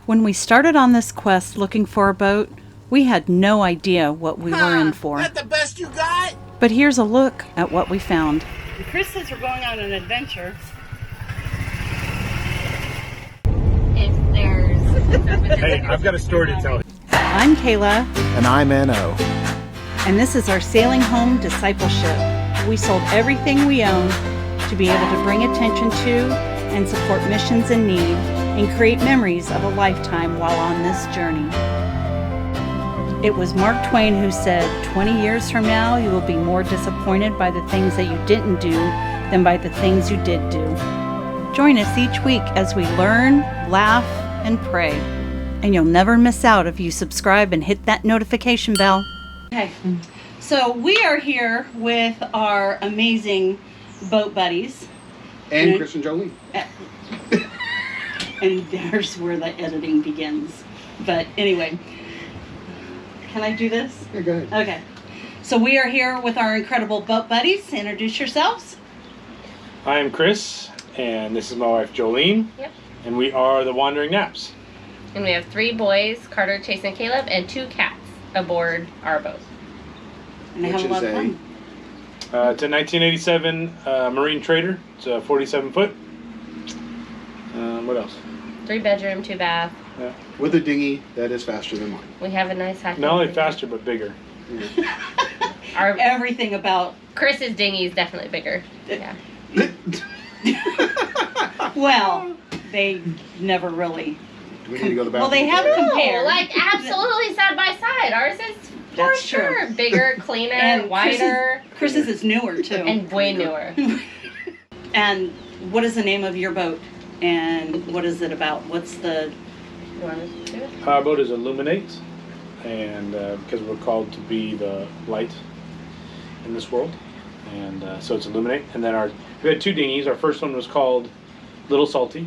When we started on this quest looking for a boat, we had no idea what we were in for. That the best you got? But here's a look at what we found. Chris says we're going on an adventure. If there's... Hey, I've got a story to tell you. I'm Kayla. And I'm Enno. And this is our sailing home discipleship. We sold everything we owned to be able to bring attention to and support missions in need and create memories of a lifetime while on this journey. It was Mark Twain who said, 20 years from now, you will be more disappointed by the things that you didn't do than by the things you did do. Join us each week as we learn, laugh, and pray. And you'll never miss out if you subscribe and hit that notification bell. Okay, so we are here with our amazing boat buddies. And Chris and Jolene. And there's where the editing begins. But anyway, can I do this? Yeah, go ahead. Okay. So we are here with our incredible boat buddies. Introduce yourselves. I am Chris, and this is my wife Jolene. Yep. And we are the Wandering Naps. And we have 3 boys, Carter, Chase, and Caleb, and 2 cats aboard our boat. And they have a lot of fun. It's a 1987 Marine Traitor. It's a 47 foot. What else? 3 bedroom, 2 bath. Yeah. With a dinghy that is faster than mine. We have a nice happy. Not only faster, but bigger. Our Everything about Chris's dinghy is definitely bigger. Yeah. well, they never really. Do we need to go to the Well, bathroom? they have compared. Like absolutely side by side. Ours is for That's sure true. bigger, cleaner, And wider, Chris's is newer too. and way newer. And what is the name of your boat? And what is it about? What's the... You want to do it? Our boat is Illuminate, and because we're called to be the light in this world, and so it's Illuminate. And then we had 2 dinghies. Our first one was called Little Salty,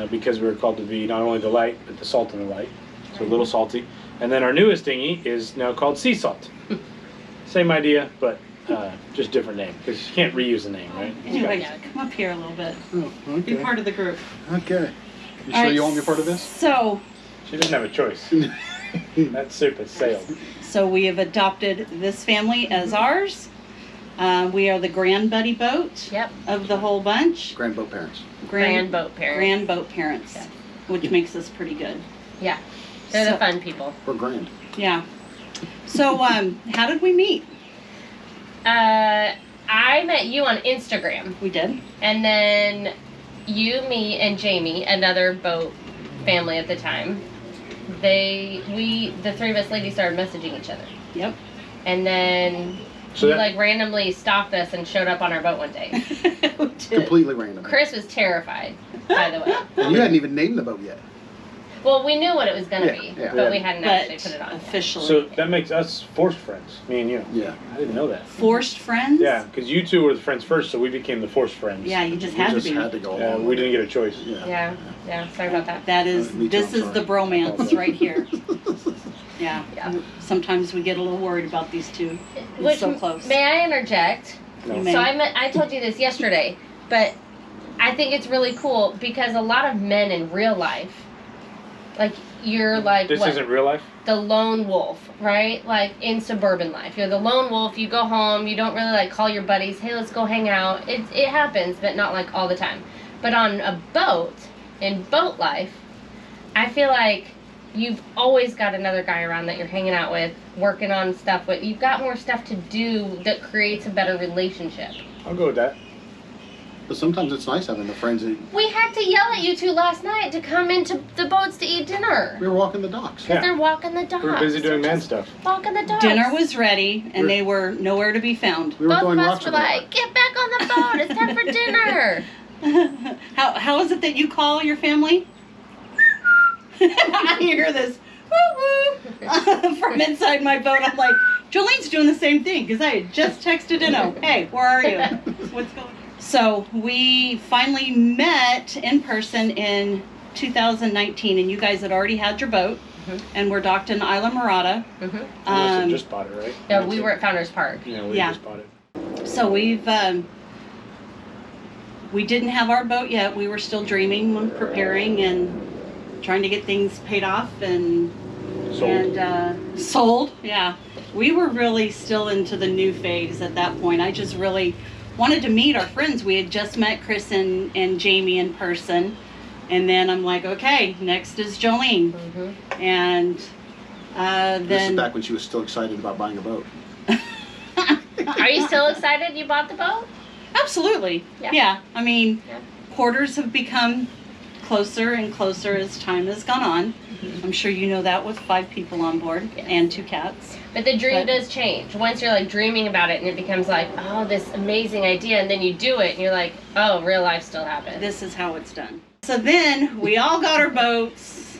because we were called to be not only the light, but the salt in the light. So Little Salty. And then our newest dinghy is now called Sea Salt. Same idea, but just different name, because you can't reuse the name, right? Anyway, come up here a little bit. Oh, Be okay. part of the group. Okay. You All sure right, you want me a part of this? So She doesn't have a choice. That ship has sailed. So we have adopted this family as ours. We are the grand buddy boat Yep. of the whole bunch. Grand boat parents. Grand boat parents. Grand boat parents, Yeah. which makes us pretty good. Yeah. They're So- the fun people. We're grand. Yeah. So how did we meet? I met you on Instagram. We did. And then you, me, and Jamie, another boat family at the time, the 3 of us ladies started messaging each other. Yep. And then So you that- randomly stalked us and showed up on our boat one day. We did. Completely random. Chris was terrified, by the way. And you hadn't even named the boat yet. Well, we knew what it was going to Yeah, be, yeah. but we hadn't actually But put it on yet. officially. So that makes us forced friends, me and you. Yeah. I didn't know that. Forced friends? Yeah, because you 2 were the friends first, so we became the forced friends. Yeah, you just We had just to be. had to go along. We with didn't it. get a choice. Yeah. Yeah, sorry about that. That is, Me too, this I'm is the sorry. bromance right here. Yeah. Yeah. Sometimes we get a little worried about these 2. It's Which, so close. may I interject? No. You may. So I told you this yesterday, but I think it's really cool because a lot of men in real life, like you're like This what? isn't real life? The lone wolf, right? Like in suburban life, you're the lone wolf. You go home, you don't really like call your buddies, hey, let's go hang out. It happens, but not like all the time. But on a boat, in boat life, I feel like you've always got another guy around that you're hanging out with, working on stuff with. You've got more stuff to do that creates a better relationship. I'll go with that. But sometimes it's nice having the friends that We had to yell at you 2 last night to come into the boats to eat dinner. we were walking the docks. Because Yeah. they're walking the dogs. We were busy doing They're man just stuff. Walking the dogs. Dinner was ready, and they were nowhere to be found. We were Both of throwing us rocks were at the like, get back on the boat. It's time for dinner. How is it that you call your family? I hear this woo woo from inside my boat. I'm like, Jolene's doing the same thing because I had just texted Enno. Hey, where are you? What's going on? So we finally met in person in 2019, and you guys had already had your boat, and we're docked in Isla Mirada. Mm-hmm. You must have just bought it, right? Yeah, we were at Founders Park. Yeah, we Yeah. just bought it. So we didn't have our boat yet. We were still dreaming and preparing, and trying to get things paid off and Sold. sold. Yeah, we were really still into the new phase at that point. I just really wanted to meet our friends. We had just met Chris and Jamie in person, and then I'm like, okay, next is Jolene, and This is then back when she was still excited about buying a boat. Are you still excited you bought the boat? absolutely, Yeah. yeah. I mean, Yeah. quarters have become closer and closer as time has gone on. I'm sure you know that with 5 people on board Yes. and 2 cats. But the dream But- does change. Once you're like dreaming about it and it becomes like, oh, this amazing idea, and then you do it and you're like, oh, real life still happens. This is how it's done. So then we all got our boats,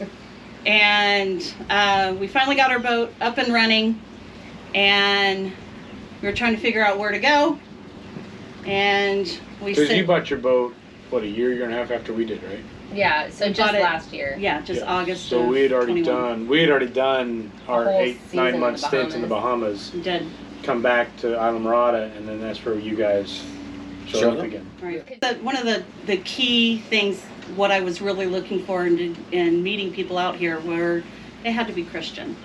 and we finally got our boat up and running, and we were trying to figure out where to go, and we Because said, you bought your boat, what, a year and a half after we did, right? Yeah, so We just bought it- last year. yeah, just Yeah. August. So of we had already 21. done our whole 8-9 season in month the stint in the Bahamas. We did. Come back to Isla Mirada, and then that's where you guys showed Showed up up. again. Right. But one of the key things, what I was really looking for in meeting people out here, were they had to be Christian.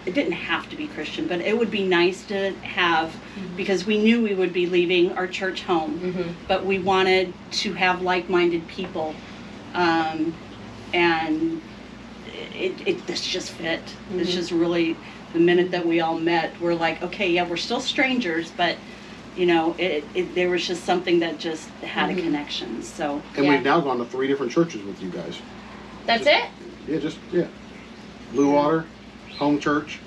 It didn't have to be Christian, but it would be nice to have, because we knew we would be leaving our church home, but we wanted to have like-minded people, and this just fit. This just really, the minute that we all met, we're like, okay, yeah, we're still strangers, but you know, there was just something that just had a connection. So And Yeah. we've now gone to 3 different churches with you guys. That's it? Yeah. Blue Water, Home Church,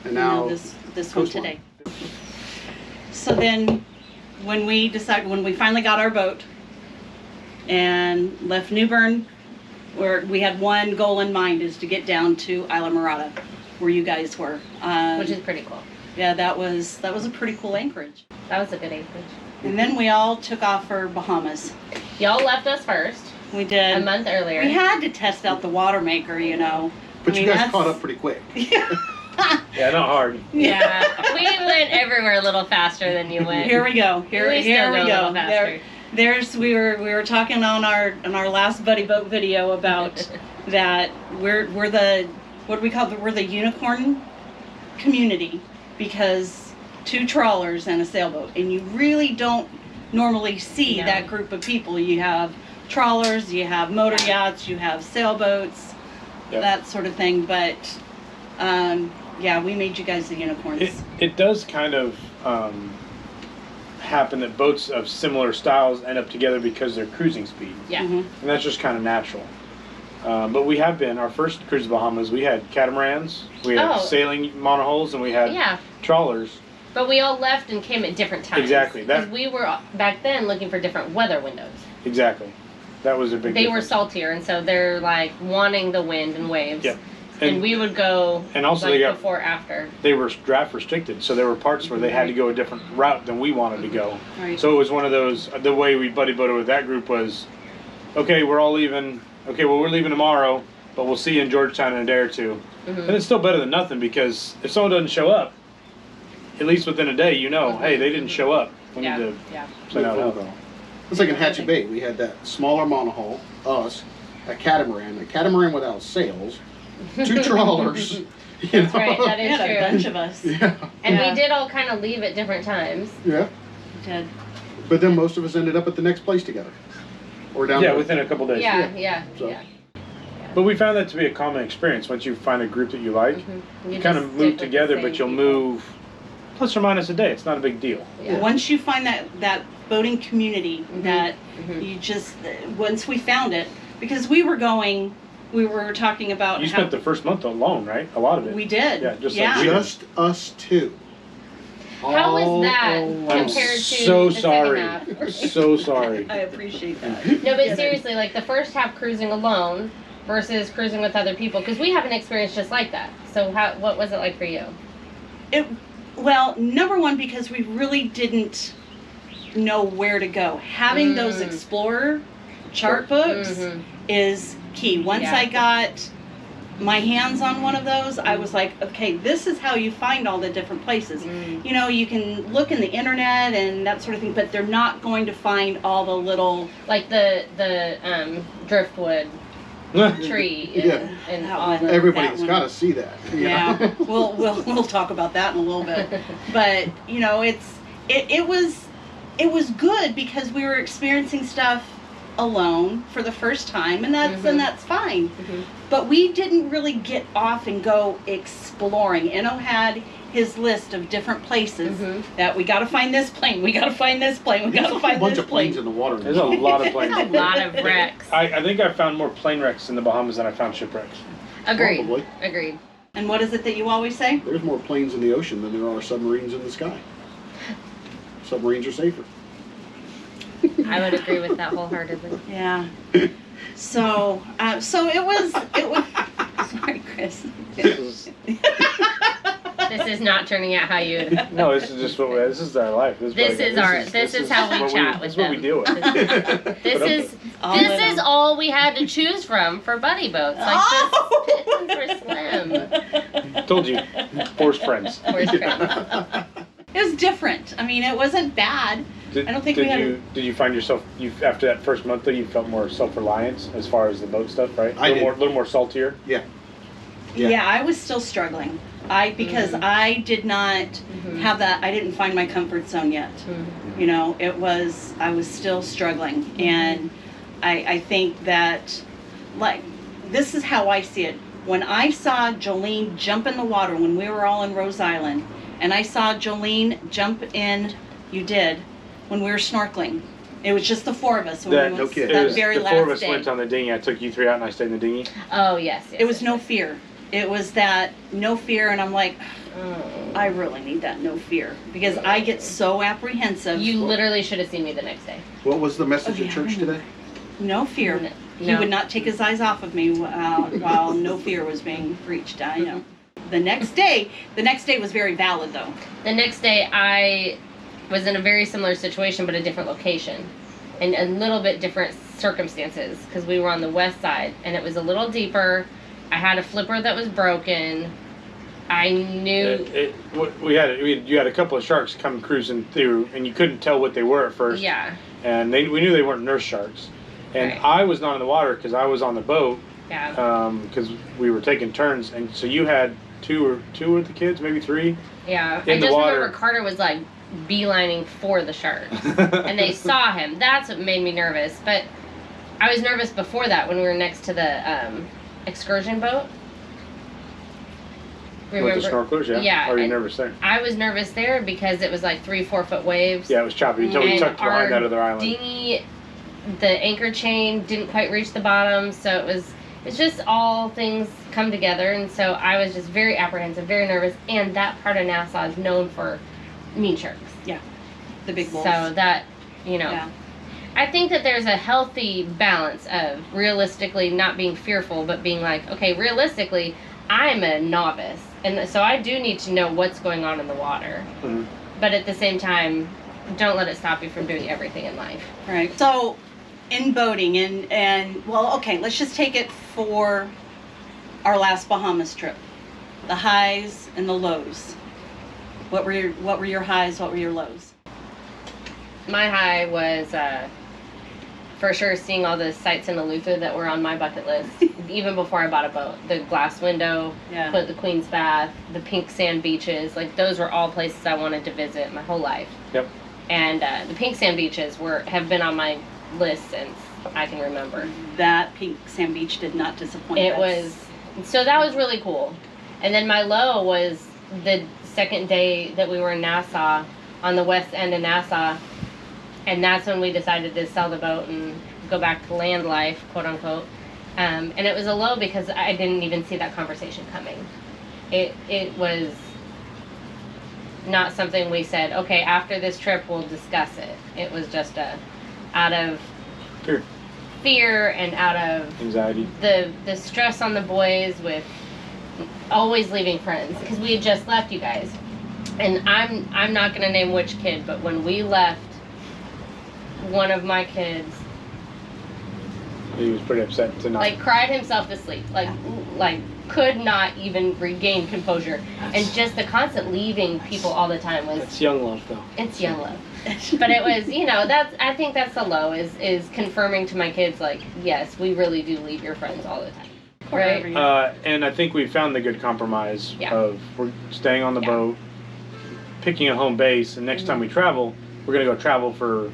and now this one Coastline. today. So then, when we finally got our boat and left New Bern, where we had one goal in mind, is to get down to Isla Mirada, where you guys were. Which is pretty cool. Yeah, that was a pretty cool anchorage. That was a good anchorage. And then we all took off for Bahamas. Y'all left us first, We did. a month earlier. We had to test out the water maker, you know. But I you mean, guys that's- caught up pretty quick. Yeah, not hard. Yeah, we went everywhere a little faster than you went. Here we go. Here We we still go a go. little faster. We were talking on our last buddy boat video about that we're the, what do we call it? We're the unicorn community, because 2 trawlers and a sailboat, and you really don't normally see No. that group of people. You have trawlers, you have motor yachts, you have sailboats, Yep. that sort of thing. But yeah, we made you guys the unicorns. It does kind of happen that boats of similar styles end up together because they're cruising speed, Yeah. Mhm. and that's just kind of natural. But we have been, our first cruise to Bahamas, we had catamarans, we had Oh. sailing monohulls, and we had Yeah. trawlers. But we all left and came at different times. Exactly, that- Because we were back then looking for different weather windows. Exactly. That was a big They were difference. saltier, and so they're like wanting the wind and waves. Yep. And we would go and also like they got- before, after. They were draft restricted, so there were parts where they had to go a different route than we wanted to go. Right. So it was one of those, the way we buddy boated with that group was, okay, we're all leaving, okay, well, we're leaving tomorrow, but we'll see you in Georgetown in a day or 2. And it's still better than nothing, because if someone doesn't show up, at least within a day, you know, hey, they didn't show up. We Yeah. need to Yeah. plan out how. It's like in Hatchet Bay, we had that smaller monohull, us, a catamaran without sails, 2 trawlers. You That's know? right, that We is had a true. bunch of us. Yeah, And Yeah. we did all kind of leave at different times. yeah. We did. But then most of us ended up at the next place together, or down. Yeah, the- within a couple days. Yeah, yeah, So- yeah. But we found that to be a common experience. Once you find a group that you like, Mm-hmm. you kind of move together, but you'll move plus or minus a day. It's not a big deal. Yeah. Once you find that boating community, that Mhm. you just, once we found it, because we were talking about You how spent the first month alone, right? A lot of it. we did. Yeah, just like yeah. we did. Just us 2. How was All that alone. I'm compared to so the sorry. second half? So sorry. I appreciate that. No, but seriously, like the first half cruising alone versus cruising with other people, because we have an experience just like that. So what was it like for you? Well, number one, because we really didn't know where to go. Having those Explorer chart books Mhm. is key. Once Yeah. I got my hands on one of those, I was like, okay, this is how you find all the different places. You know, you can look in the internet and that sort of thing, but they're not going to find all the little, Like the driftwood tree Yeah. and That all one. the Everybody's one. got to see that. you Yeah, know? we'll talk about that in a little bit. But you know, it was good because we were experiencing stuff alone for the first time, and that's fine. Mhm. But we didn't really get off and go exploring. Enno had his list of different places Mhm. that we got to find this plane, we got to find this plane, we got There's to a find bunch this of planes plane. in the water. There's a lot of planes. A lot of wrecks. I think I found more plane wrecks in the Bahamas than I found shipwrecks. Agreed. Probably. Agreed. And what is it that you always say? There's more planes in the ocean than there are submarines in the sky. Submarines are safer. I would agree with that wholeheartedly. Yeah. So it was. Sorry, Chris. This is not turning out how you. No, this is just this is our life. This is how we chat with This is what we them. deal with. This is all we had to choose from for buddy boats. Like Oh! this for Slim. Told you, forced friends. Where's Chris? It was different. I mean, it wasn't bad. Did, I don't think did we had you did you find yourself after that first month though you felt more self-reliance as far as the boat stuff, right? I did. A little more saltier. Yeah. Yeah, I was still struggling. Because I did not have that. I didn't find my comfort zone yet. You know, I was still struggling, and I think that, like, this is how I see it. When I saw Jolene jump in the water when we were all in Rose Island, and I saw Jolene jump in, you did, when we were snorkeling. It was just the four of us when we went kidding. that very the last four of us day. went on the dinghy. I took you three out and I stayed in the dinghy. Oh yes. It was no fear. It was that no fear, and I'm like, I really need that no fear because I get so apprehensive. You literally should have seen me the next day. What was the message Oh, at church today? No fear. No. He would not take his eyes off of me while no fear was being preached. I know. The next day was very valid though. The next day, I was in a very similar situation, but a different location, and a little bit different circumstances because we were on the west side, and it was a little deeper. I had a flipper that was broken. I knew. You had a couple of sharks come cruising through, and you couldn't tell what they were at first. Yeah. And we knew they weren't nurse sharks, and Right. I was not in the water because I was on the boat. Yeah. Because we were taking turns, and so you had two of the kids, maybe three. Yeah. In I the just water. remember Carter was like beelining for the sharks, and they saw him. That's what made me nervous. But I was nervous before that when we were next to the excursion boat. With the snorkelers, yeah. Yeah, Or are you and- nervous there? I was nervous there because it was like 3-4 foot waves. Yeah, it was choppy. You totally And tucked behind our that other island. Dinghy, the anchor chain didn't quite reach the bottom, so it's just all things come together, and so I was just very apprehensive, very nervous, and that part of Nassau is known for mean sharks. The big wolves. So that, Yeah. I think that there's a healthy balance of realistically not being fearful, but being like, okay, realistically, I'm a novice, and so I do need to know what's going on in the water. Mhm. But at the same time, don't let it stop you from doing everything in life. Right. So, in boating and well, okay, let's just take it for our last Bahamas trip. The highs and the lows. What were your highs? What were your lows? My high was for sure seeing all the sights in Eleuthera that were on my bucket list, even before I bought a boat. The glass window, Yeah. the Queen's Bath, the pink sand beaches, like those were all places I wanted to visit my whole life. Yep. And the pink sand beaches have been on my list since I can remember. That pink sand beach did not disappoint. It was, so that was really cool. And then my low was the second day that we were in Nassau, on the west end of Nassau, and that's when we decided to sell the boat and go back to land life, quote unquote. And it was a low because I didn't even see that conversation coming. It was not something we said, okay, after this trip we'll discuss it. It was just out of fear and out of Anxiety. the stress on the boys with always leaving friends, because we had just left, you guys. And I'm not gonna name which kid, but when we left, one of my kids He was pretty upset to not. like cried himself to sleep, like could not even regain composure, and just the constant leaving people all the time was It's young love, though. it's young love. But it was, I think that's the low is confirming to my kids, like, yes, we really do leave your friends all the time. Right? And I think we found the good compromise of we're staying on the boat, picking a home base, and next time we travel, we're going to go travel for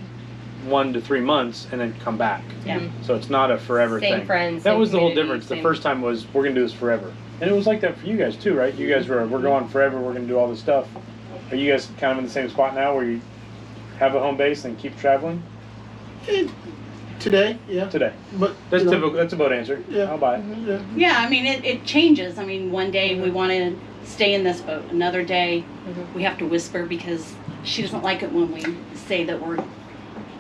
1 to 3 months and then come back. Yeah. So it's not a forever Same thing. friends, that same was the whole community, difference. The first time was we're going to do this forever. And it was like that for you guys too, right? You guys we're going forever, we're going to do all this stuff. Are you guys kind of in the same spot now where you have a home base and keep traveling? Today, yeah. Today. But That's typical. That's a boat answer. Yeah. I'll buy it. Yeah. Yeah, I mean, it changes. I mean, one day we want to stay in this boat. Another day we have to whisper because she doesn't like it when we say that we're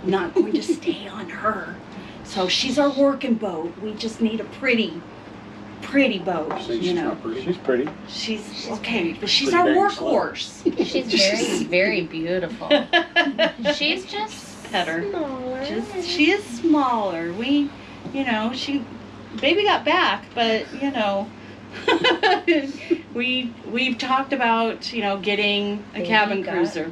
not going to stay on her. So she's our working boat. We just need a pretty boat, She's not pretty. She's pretty. She's okay, but she's Pretty our dang slow. workhorse. She's very, very beautiful. She's just Pet her. smaller. She is smaller. Baby got back, but we've talked about getting a cabin cruiser.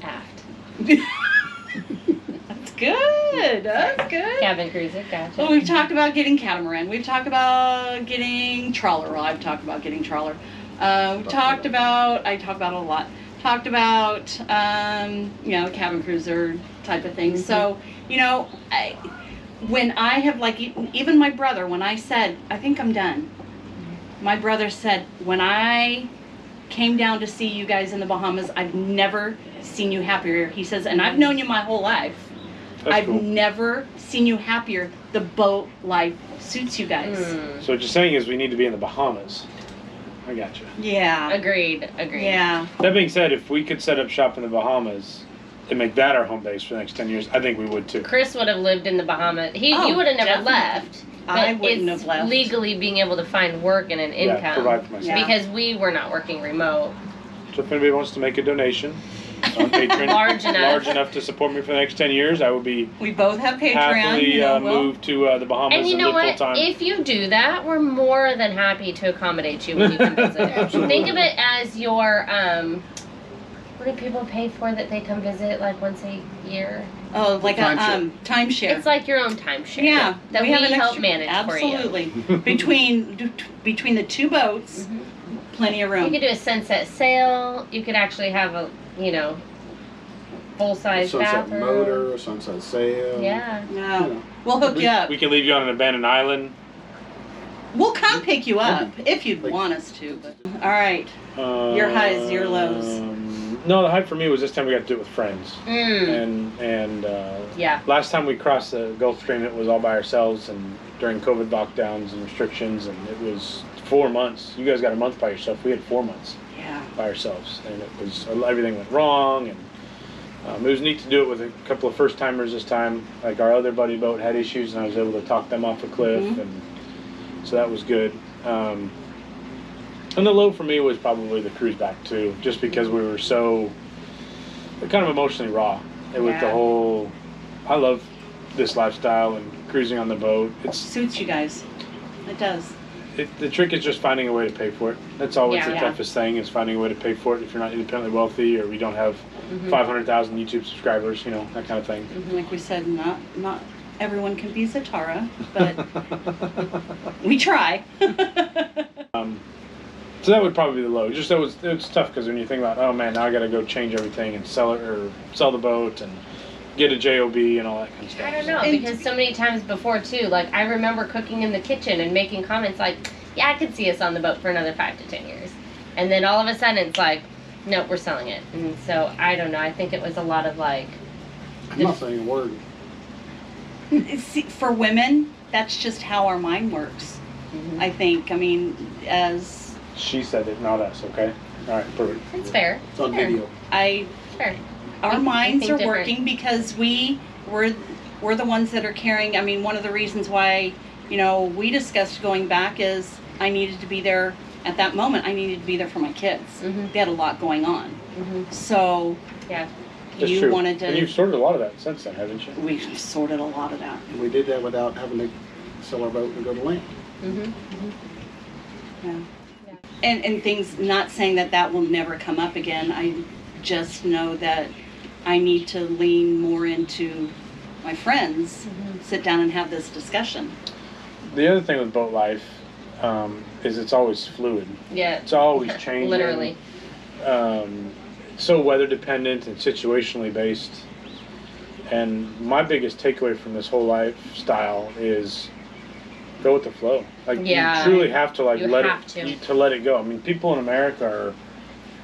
That's good. That's good. Cabin cruiser, gotcha. Well, we've talked about getting catamaran. We've talked about getting trawler. Well, I've talked about getting trawler. I talk about a lot. Talked about cabin cruiser type of thing. So when I have even my brother, when I said I think I'm done, my brother said when I came down to see you guys in the Bahamas, I've never seen you happier. He says, and I've known you my whole life. That's I've cool. never seen you happier. The boat life suits you guys. So what you're saying is we need to be in the Bahamas. I gotcha. Yeah. Agreed. Yeah. That being said, if we could set up shop in the Bahamas and make that our home base for the next 10 years, I think we would too. Chris would have lived in the Bahamas. Oh, You would have never definitely. left. But I wouldn't it's have left. legally being able to find work and an Yeah, income. provide for myself. Yeah. Because we were not working remote. So if anybody wants to make a donation on Patreon Large enough. to support me for the next 10 years, I would be We both have Patreon. happily we'll- move to the Bahamas And you know live what? full time. If you do that, we're more than happy to accommodate you when you come visit. Think of it as your what do people pay for that they come visit like once a year? Oh, like a Timeshare. timeshare. It's like your own timeshare. Yeah, That we have an help extra- manage for you. Absolutely. between the two boats, plenty of You room. could do a sunset sail. You could actually have a full size Sunset bathroom. motor, sunset sail. Yeah. No, we'll hook you up. We can leave you on an abandoned island. We'll come pick you up if you'd want us to. But all right, your highs, your lows. No, the high for me was this time we got to do it with friends. Mm. And Yeah. last time we crossed the Gulf Stream, it was all by ourselves and during COVID lockdowns and restrictions, and it was 4 months. You guys got a month by yourself. We had 4 months Yeah. by ourselves, and it was everything went wrong, and it was neat to do it with a couple of first timers this time. Like our other buddy boat had issues, and I was able to talk them off a cliff, and so that was good. And the low for me was probably the cruise back too, just because we were so kind of emotionally raw. It was the Yeah. whole. I love this lifestyle and cruising on the boat. It's Suits you guys. It does. the trick is just finding a way to pay for it. That's always Yeah. the Yeah. toughest thing, is finding a way to pay for it if you're not independently wealthy or we don't have 500,000 YouTube subscribers, that kind of thing. Like we said, not everyone can be Zatara, but we try. So that would probably be the low. Just it was tough because when you think about, oh man, now I got to go change everything and sell it or sell the boat and get a JOB and all that kind of stuff. I don't know, And- because so many times before too, like I remember cooking in the kitchen and making comments like, yeah, I could see us on the boat for another 5 to 10 years. And then all of a sudden it's like, nope, we're selling it. And so I don't know, I think it was a lot of like, I'm not saying a word. See, for women, that's just how our mind works. I think. I mean, as She said it, not us. Okay. All right. Perfect. it's fair. It's on Fair. video. I It's fair. our We minds think are different. working because we're the ones that are carrying. I mean, one of the reasons why we discussed going back is I needed to be there at that moment. I needed to be there for my kids. They had a lot going on, so Yeah. That's you true. wanted to. And you've sorted a lot of that since then, haven't you? We've sorted a lot of that. And we did that without having to sell our boat and go to land. Yeah. And things. Not saying that will never come up again. I just know that I need to lean more into my friends, sit down and have this discussion. The other thing with boat life is it's always fluid. Yeah. It's always changing. Literally. So weather dependent and situationally based. And my biggest takeaway from this whole lifestyle is go with the flow. Like Yeah. you truly have to You let have it to. let it go. I mean, people in America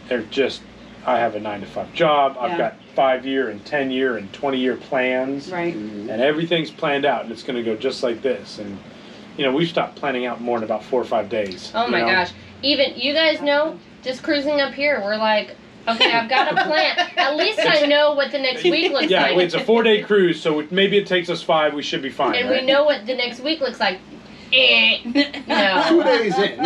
they're just, I have a 9-to-5 job. Yeah. I've got 5-year and 10-year and 20-year plans. Right. And everything's planned out and it's going to go just like this. And we've stopped planning out more in about 4 or 5 days. Oh my gosh. Even, you guys know, just cruising up here, we're like, okay, I've got a plan. At least I know what the next week looks Yeah, like. it's a 4-day cruise, so maybe it takes us 5. We should be fine. And right? we know what the next week looks like. No. 2 days in.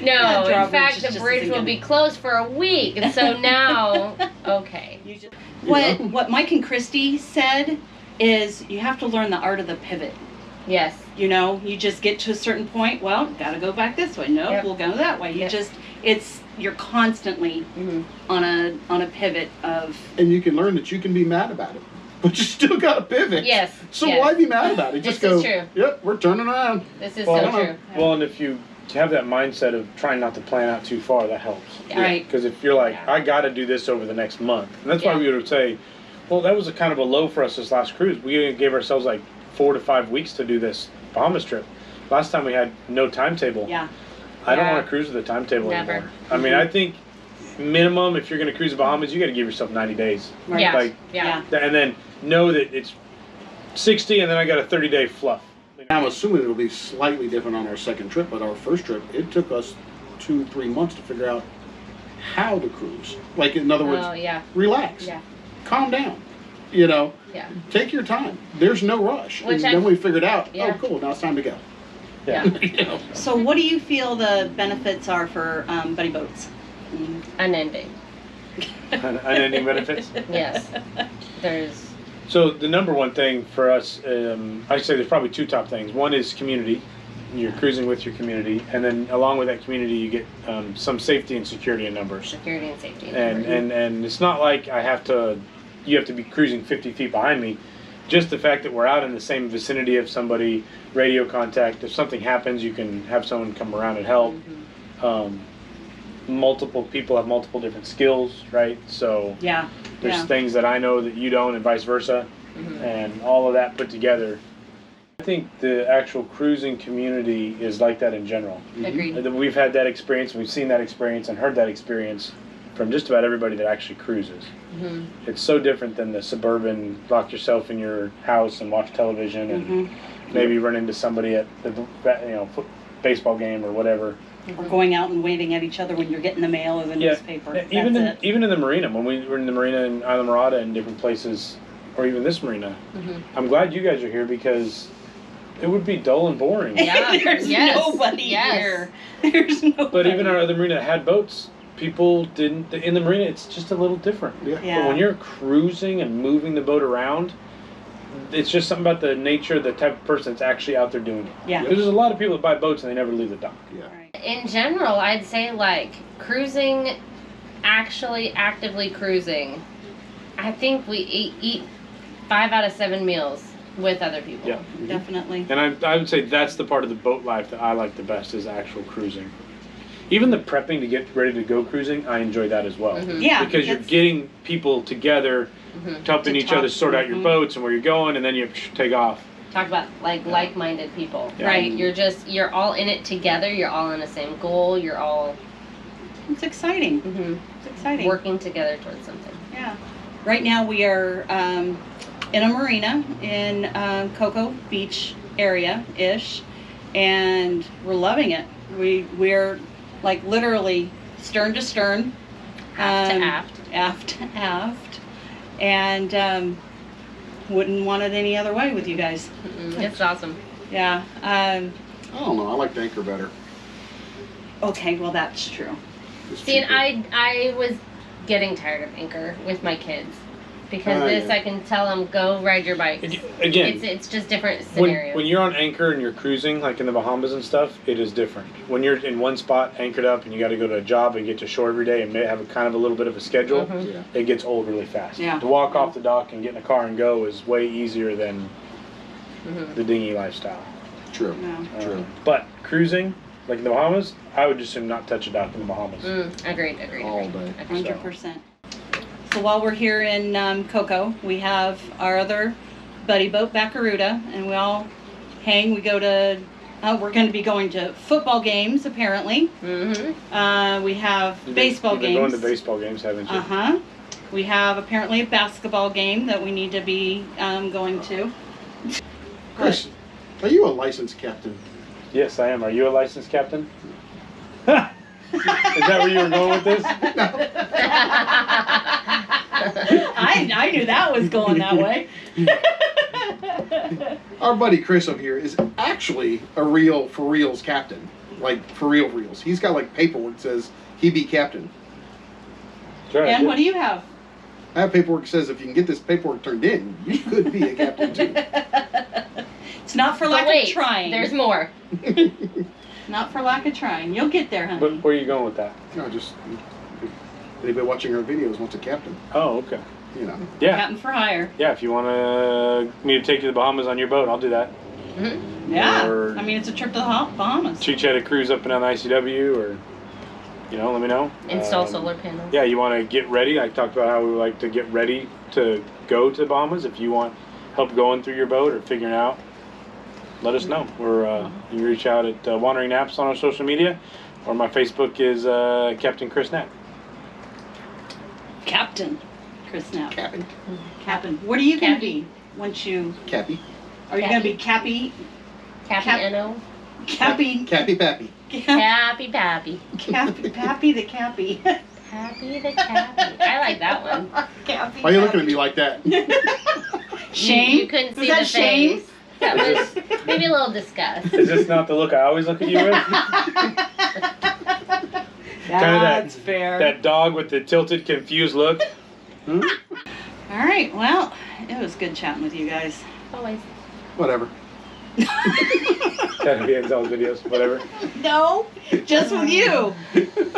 No, in Drawbridge fact, is the just bridge will thinking. be closed for a week. And so now, okay. What Mike and Christy said is you have to learn the art of the pivot. Yes. You just get to a certain point, well, gotta go back this way. No, Yep. we'll go that way. Yep. You're constantly on a pivot of, And you can learn that you can be mad about it, but you still got to pivot. Yes. So yes. why be mad about it? Just This go, is true. yep, we're turning around. This is Well, so true. Well, and if you have that mindset of trying not to plan out too far, that helps. Yeah. right. Because if you're like, Yeah. I got to do this over the next month, and that's why Yeah. we would say, well, that was a kind of a low for us this last cruise. We gave ourselves like 4 to 5 weeks to do this Bahamas trip. Last time we had no timetable. Yeah. I don't Yeah. want to cruise with a timetable Never. anymore. I mean, I think minimum, if you're going to cruise the Bahamas, you got to give yourself 90 days. Right. Yeah. Like, yeah. and then know that it's 60, and then I got a 30-day fluff. I'm assuming it'll be slightly different on our second trip, but our first trip, it took us 2-3 months to figure out how to cruise. Like, in other words, Oh, yeah. relax, Yeah. calm down, Yeah. take your time. There's no rush. Which and then we figured out, Yeah. oh, cool, now it's time to go. Yeah. You know? So what do you feel the benefits are for buddy boats? Unending. Unending benefits. Yes. There's. So the number one thing for us, I'd say there's probably 2 top things. One is community. You're cruising with your community, and then along with that community, you get some safety and security in numbers. Security and safety. And it's not like you have to be cruising 50 feet behind me. Just the fact that we're out in the same vicinity of somebody, radio contact. If something happens, you can have someone come around and help. Multiple people have multiple different skills, right? So Yeah. there's Yeah. things that I know that you don't, and vice versa, and all of that put together. I think the actual cruising community is like that in general. Agreed. We've had that experience, we've seen that experience, and heard that experience from just about everybody that actually cruises. It's so different than the suburban, lock yourself in your house and watch television, and maybe run into somebody at the baseball game or whatever. Or going out and waving at each other when you're getting the mail or the newspaper. Even That's it. even in the marina, when we were in the marina in Isla Morada and different places, or even this marina, I'm glad you guys are here because it would be dull and boring. Yeah. There's Yes. nobody Yes. here. There's nobody. But even our other marina that had boats, people didn't. In the marina, it's just a little different. Yeah. But when you're cruising and moving the boat around, it's just something about the nature, the type of person that's actually out there doing it. Yeah. There's a lot of people that buy boats and they never leave the dock. Yeah. In general, I'd say like cruising, actually actively cruising, I think we eat 5 out of 7 meals with other people. Yeah. Definitely. And I would say that's the part of the boat life that I like the best is actual cruising. Even the prepping to get ready to go cruising, I enjoy that as well. Yeah. Because you're that's- getting people together, helping To each other talk. sort out your boats and where you're going, and then you take off. Talk about like-minded people, Yeah. right? You're all in it together. You're all in the same goal. You're all It's exciting. It's exciting. working together towards something. Yeah. Right now we are in a marina in Cocoa Beach area-ish, and we're loving it. We're like literally stern to stern. Aft to aft. Aft to aft. And wouldn't want it any other way with you guys. It's awesome. Yeah. I don't know, I like the anchor better. Okay, well that's true. It's See, and cheaper. I was getting tired of anchor with my kids. Because I can tell them, go ride your bikes. Again, it's just different scenarios. When you're on anchor and you're cruising, like in the Bahamas and stuff, it is different. When you're in one spot, anchored up, and you got to go to a job and get to shore every day and have kind of a little bit of a schedule, it gets old really fast. Yeah. To walk off the dock and get in a car and go is way easier than the dinghy lifestyle. True. Yeah. True. But cruising, like in the Bahamas, I would just assume not touch a dock in the Bahamas. Agreed. All day. 100%. So while we're here in Cocoa, we have our other buddy boat, Baccaruda, and we all hang. We go to, we're going to be going to football games, apparently. We have baseball You've games. been going to baseball games, haven't you? We have apparently a basketball game that we need to be going to. Chris, are you a licensed captain? Yes, I am. Are you a licensed captain? Is that where you were going with this? I knew that was going that way. Our buddy Chris over here is actually a real, for reals captain. Like, for reals. He's got, like, paperwork that says he be captain. Sure, And what do you have? I have paperwork that says if you can get this paperwork turned in, you could be a captain, too. It's not for lack of trying. There's more. Not for lack of trying. You'll get there, honey. But where are you going with that? You know, just, if anybody watching our videos wants a captain, Oh, okay. you know. Yeah. Captain for hire. Yeah, if you want me to take you to the Bahamas on your boat, I'll do that. Yeah. Or I mean, it's a trip to the Bahamas. teach you how to cruise up and down the ICW, or, let me know. Install solar panels. Yeah, you want to get ready. I talked about how we like to get ready to go to the Bahamas. If you want help going through your boat or figuring out, let us know. You can reach out at Wandering Naps on our social media, or my Facebook is Captain Chris Knapp. Captain Chris Knapp. Captain. Captain. What are you going to be once you... Cappy. Are you going to be Cappy? Cappy Enno. Cappy. Cappy Pappy. Cappy Pappy. Cappy. Pappy the Cappy. Happy the Cappy. I like that one. Cappy. Why are you looking at me like that? Shame? You couldn't see Was the that shame? face. That was maybe a little disgust. Is this not the look I always look at you with? That's fair. That dog with the tilted, confused look. All right. Well, it was good chatting with you guys. Always. Whatever. That ends all the videos, whatever. No, just with you.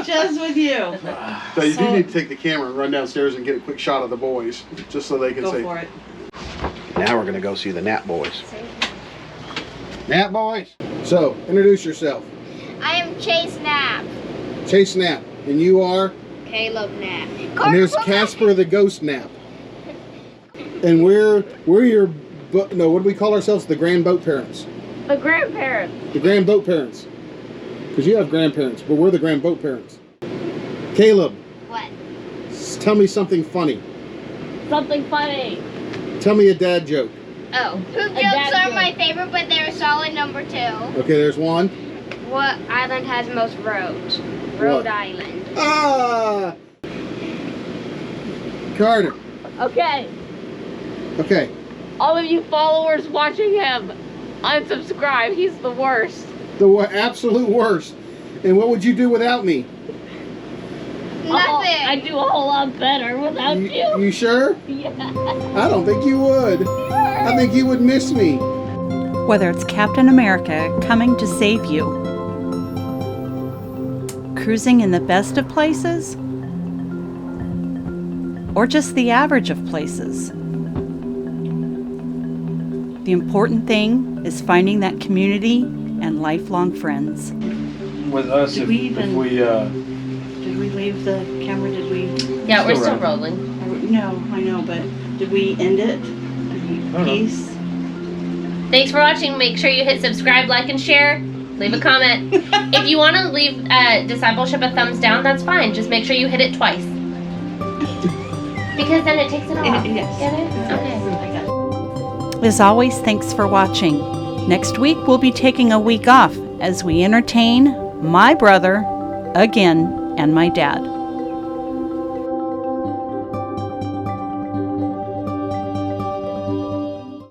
Just with you. So you do need to take the camera and run downstairs and get a quick shot of the boys, just so they can Go say. for it. Now we're going to go see the Nap Boys. Nap Boys. So, introduce yourself. I am Chase Knapp. Chase Nap. And you are? Caleb Knapp. And there's Casper the Ghost Nap. And we're your, what do we call ourselves? The Grand Boat Parents. The grandparents. The Grand Boat Parents. Because you have grandparents, but we're the Grand Boat Parents. Caleb. What? Tell me something funny. Something funny. Tell me a dad joke. Oh. Poop jokes are my favorite, but they're solid number 2. Okay, there's one. What island has most roads? Rhode What? Island. Ah! Carter. Okay, Okay. all of you followers watching him, unsubscribe. He's the worst. The absolute worst. And what would you do without me? Nothing. I do a whole lot better without you. You sure? Yeah. I don't think you would. I think you would miss me. Whether it's Captain America coming to save you, cruising in the best of places, or just the average of places, the important thing is finding that community and lifelong friends. With us, Did if we even- we Did we leave the camera? Did we? Yeah, we're still Still rolling. No, I know, but did we end it? know. Peace. Thanks for watching. Make sure you hit subscribe, like, and share. Leave a comment. If you want to leave Discipleship a thumbs down, that's fine. Just make sure you hit it twice. Because then it takes it off. Yes. Get it? Okay. As always, thanks for watching. Next week, we'll be taking a week off as we entertain my brother again and my dad.